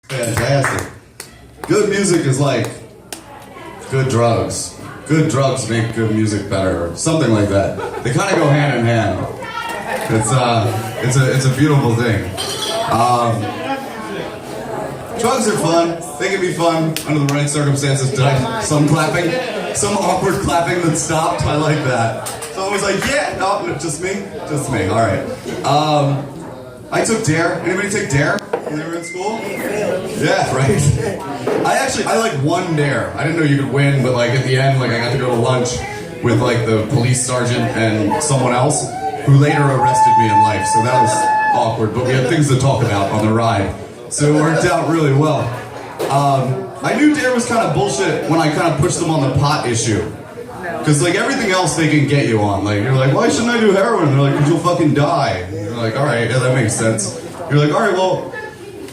Fantastic. Good music is like good drugs. Good drugs make good music better, or something like that. They kind of go hand in hand. It's a beautiful thing. Drugs are fun. They can be fun under the right circumstances. Some clapping, some awkward clapping that stopped. I like that. Someone was like, "Yeah, no, just me, just me." All right. I took DARE. Anybody take DARE when they were in school? Yeah, right. I like won DARE. I didn't know you could win, but like at the end, like I got to go to lunch with like the police sergeant and someone else who later arrested me in life. So that was awkward, but we had things to talk about on the ride. So it worked out really well. I knew DARE was kind of bullshit when I kind of pushed them on the pot issue. Because like everything else they can get you on. Like you're like, why shouldn't I do heroin? And they're like, 'cause you'll fucking die. And you're like, alright, yeah, that makes sense. You're like, alright, well,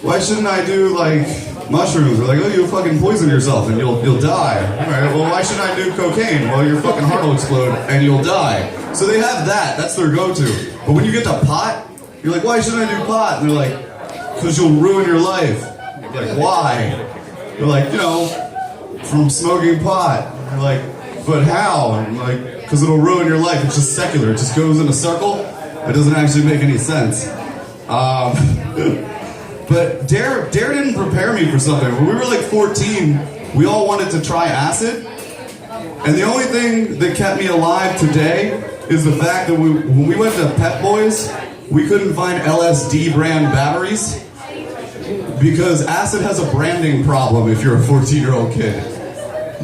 why shouldn't I do like mushrooms? They're like, oh, you'll fucking poison yourself and you'll die. Alright, well, why shouldn't I do cocaine? Well, your fucking heart will explode and you'll die. So they have that. That's their go-to. But when you get to pot, you're like, why shouldn't I do pot? And they're like, because you'll ruin your life. You're like, why? They're like, you know, from smoking pot. You're like, but how? And like, because it'll ruin your life. It's just secular. It just goes in a circle. It doesn't actually make any sense. But DARE didn't prepare me for something. When we were like 14, we all wanted to try acid. And the only thing that kept me alive today is the fact that when we went to Pep Boys, we couldn't find LSD brand batteries because acid has a branding problem if you're a 14-year-old kid.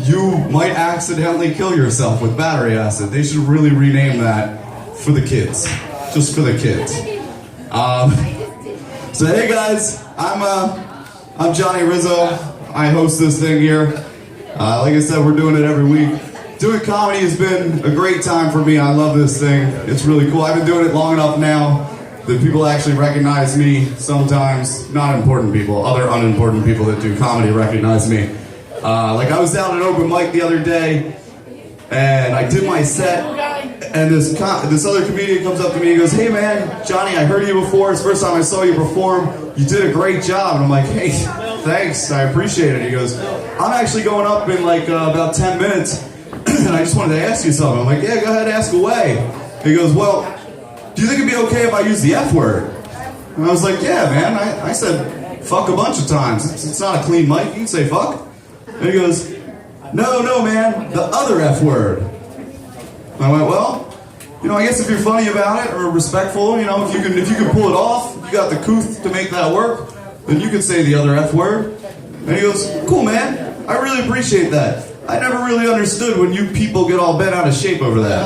You might accidentally kill yourself with battery acid. They should really rename that for the kids. Just for the kids. So hey guys, I'm Jonny Rizzo. I host this thing here. Like I said, we're doing it every week. Doing comedy has been a great time for me. I love this thing. It's really cool. I've been doing it long enough now that people actually recognize me sometimes. Not important people, other unimportant people that do comedy recognize me. Like I was down at an open mic the other day, and I did my set, and this other comedian comes up to me and goes, "Hey man, Johnny, I heard you before. It's the first time I saw you perform. You did a great job." And I'm like, "Hey, thanks, I appreciate it." He goes, "I'm actually going up in like about 10 minutes, and I just wanted to ask you something." I'm like, "Yeah, go ahead, ask away." He goes, "Well, do you think it'd be okay if I use the F word?" And I was like, "Yeah, man, I said fuck a bunch of times. It's not a clean mic, you can say fuck." And he goes, No, man, the other F word." And I went, "Well, you know, I guess if you're funny about it or respectful, you know, if you can pull it off, you got the couth to make that work, then you can say the other F word." And he goes, "Cool, man, I really appreciate that. I never really understood when you people get all bent out of shape over that."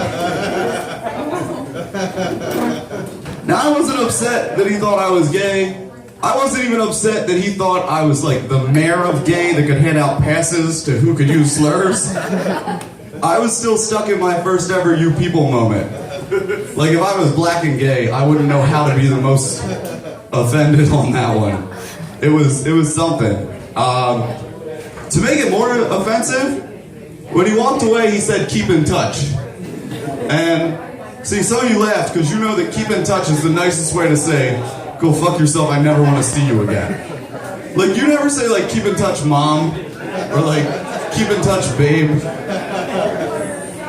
Now, I wasn't upset that he thought I was gay. I wasn't even upset that he thought I was like the mayor of gay that could hand out passes to who could use slurs. I was still stuck in my first ever you people moment. Like if I was black and gay, I wouldn't know how to be the most offended on that one. It was something. To make it more offensive, when he walked away, he said, "Keep in touch." And see, some of you laughed because you know that keep in touch is the nicest way to say, "Go fuck yourself, I never want to see you again." Like, you never say, like, "Keep in touch, mom," or like, "Keep in touch, babe."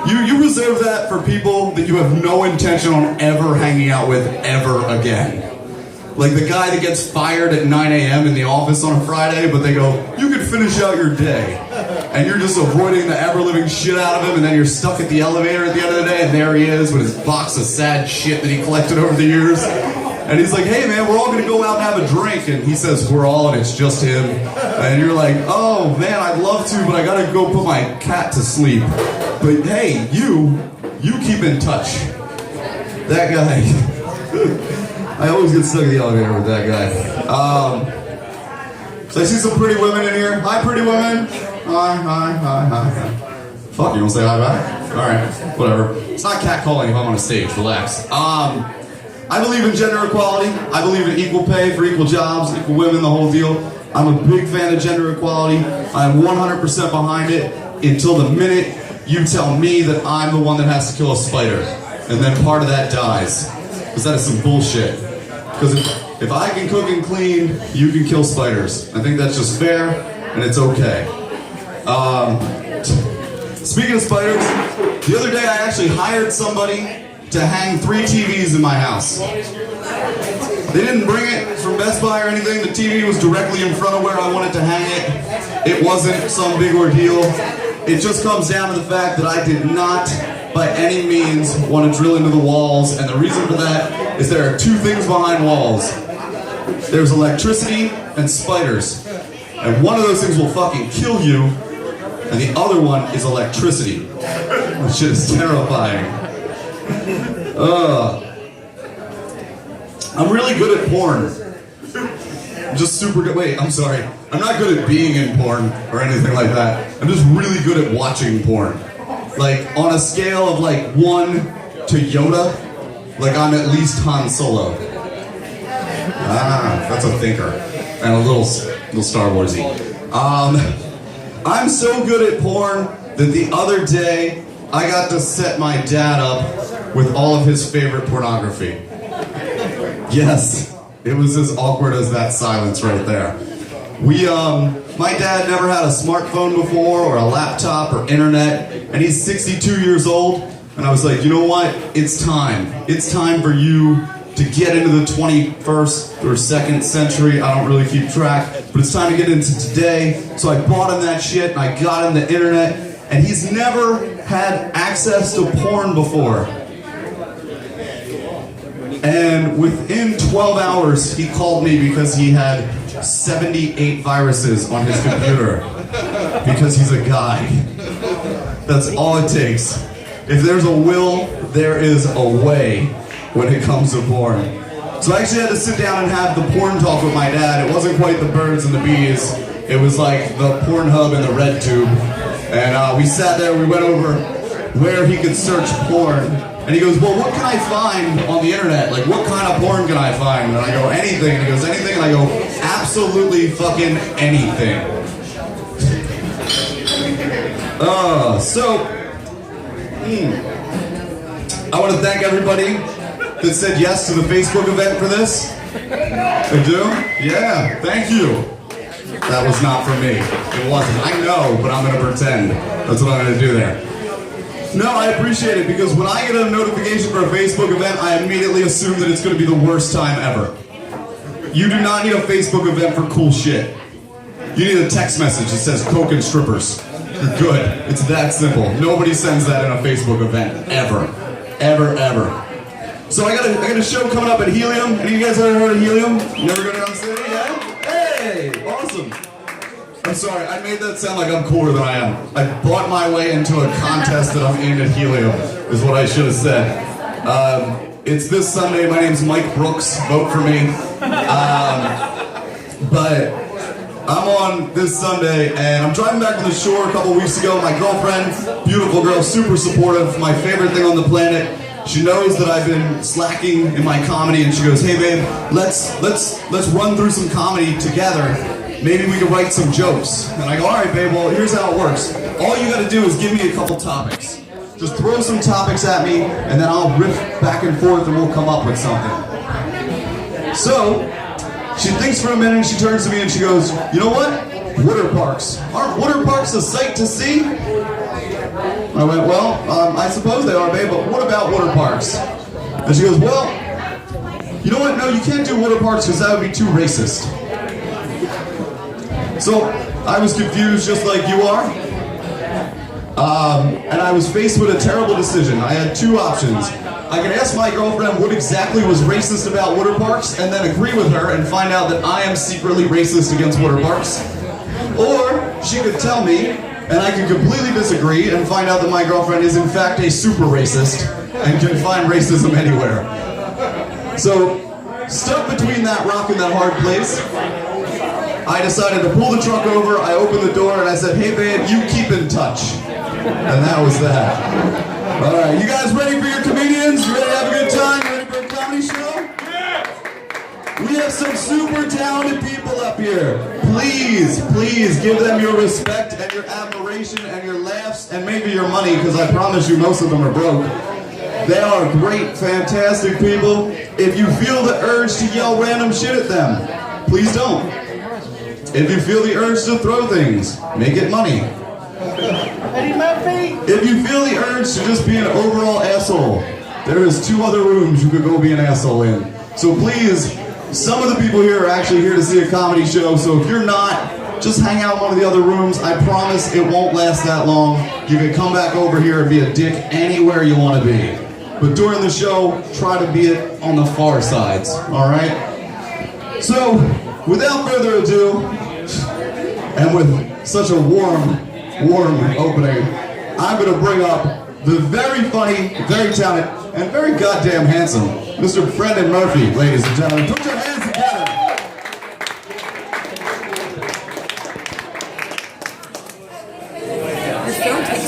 You reserve that for people that you have no intention on ever hanging out with ever again. Like the guy that gets fired at 9 a.m. in the office on a Friday, but they go, "You could finish out your day." And you're just avoiding the ever-living shit out of him, and then you're stuck at the elevator at the end of the day, and there he is with his box of sad shit that he collected over the years. And he's like, "Hey man, we're all gonna go out and have a drink." And he says, "We're all," and it's just him. And you're like, "Oh man, I'd love to, but I gotta go put my cat to sleep." But hey, you keep in touch. That guy. I always get stuck in the elevator with that guy. So I see some pretty women in here. Hi, pretty women. Hi. Fuck, you don't say hi back? Alright, whatever. It's not catcalling if I'm on a stage, relax. I believe in gender equality. I believe in equal pay for equal jobs, equal women, the whole deal. I'm a big fan of gender equality. I'm 100% behind it until the minute you tell me that I'm the one that has to kill a spider. And then part of that dies. Because that is some bullshit. Because if I can cook and clean, you can kill spiders. I think that's just fair, and it's okay. Speaking of spiders, the other day I actually hired somebody to hang 3 TVs in my house. They didn't bring it from Best Buy or anything. The TV was directly in front of where I wanted to hang it. It wasn't some big ordeal. It just comes down to the fact that I did not, by any means, want to drill into the walls. And the reason for that is there are 2 things behind walls. There's electricity and spiders. And one of those things will fucking kill you, and the other one is electricity. Which is terrifying. I'm really good at porn. I'm just super good. Wait, I'm sorry. I'm not good at being in porn or anything like that. I'm just really good at watching porn. Like, on a scale of like 1 to Yoda, like I'm at least Han Solo. Ah, that's a thinker. And a little Star Warsy. I'm so good at porn that the other day I got to set my dad up with all of his favorite pornography. Yes, it was as awkward as that silence right there. My dad never had a smartphone before, or a laptop, or internet, and he's 62 years old, and I was like, you know what? It's time. It's time for you to get into the 21st or 2nd century. I don't really keep track, but it's time to get into today. So I bought him that shit, and I got him the internet, and he's never had access to porn before. And within 12 hours, he called me because he had 78 viruses on his computer. Because he's a guy. That's all it takes. If there's a will, there is a way when it comes to porn. So I actually had to sit down and have the porn talk with my dad. It wasn't quite the birds and the bees. It was like the Pornhub and the Red Tube. And we sat there, we went over where he could search porn. And he goes, well, what can I find on the internet? Like, what kind of porn can I find? And I go, anything. And he goes, anything? And I go, absolutely fucking anything. I want to thank everybody that said yes to the Facebook event for this. I do? Yeah, thank you. That was not for me. It wasn't. I know, but I'm going to pretend. That's what I'm going to do there. No, I appreciate it, because when I get a notification for a Facebook event, I immediately assume that it's going to be the worst time ever. You do not need a Facebook event for cool shit. You need a text message that says Coke and strippers. You're good. It's that simple. Nobody sends that in a Facebook event. Ever. Ever, ever. So I got a show coming up at Helium. Any of you guys ever heard of Helium? You never go down the city? Yeah? Hey! Awesome. I'm sorry, I made that sound like I'm cooler than I am. I bought my way into a contest that I'm in at Helium, is what I should have said. It's this Sunday. My name's Mike Brooks. Vote for me. But I'm on this Sunday, and I'm driving back from the shore a couple weeks ago. My girlfriend, beautiful girl, super supportive, my favorite thing on the planet. She knows that I've been slacking in my comedy, and she goes, hey babe, let's run through some comedy together. Maybe we can write some jokes. And I go, all right, babe, well, here's how it works. All you gotta do is give me a couple topics. Just throw some topics at me, and then I'll riff back and forth, and we'll come up with something. So, she thinks for a minute, and she turns to me, and she goes, you know what? Water parks. Aren't water parks a sight to see? I went, well, I suppose they are, babe, but what about water parks? And she goes, well, you know what? No, you can't do water parks because that would be too racist. So, I was confused just like you are. And I was faced with a terrible decision. I had 2 options. I could ask my girlfriend what exactly was racist about water parks and then agree with her and find out that I am secretly racist against water parks. Or she could tell me, and I could completely disagree and find out that my girlfriend is in fact a super racist and can find racism anywhere. So, stuck between that rock and that hard place, I decided to pull the truck over, I opened the door, and I said, hey babe, you keep in touch. And that was that. Alright, you guys ready for your comedians? You ready to have a good time? You ready for a comedy show? Yeah! We have some super talented people up here. Please, please give them your respect and your admiration and your laughs and maybe your money, because I promise you most of them are broke. They are great, fantastic people. If you feel the urge to yell random shit at them, please don't. If you feel the urge to throw things, make it money. If you feel the urge to just be an overall asshole, there is 2 other rooms you could go be an asshole in. So please, some of the people here are actually here to see a comedy show, so if you're not, just hang out in one of the other rooms. I promise it won't last that long. You can come back over here and be a dick anywhere you want to be. But during the show, try to be it on the far sides, alright? So, without further ado, and with such a warm opening, I'm going to bring up the very funny, very talented, and very goddamn handsome Mr. Brendan Murphy, ladies and gentlemen. Put your hands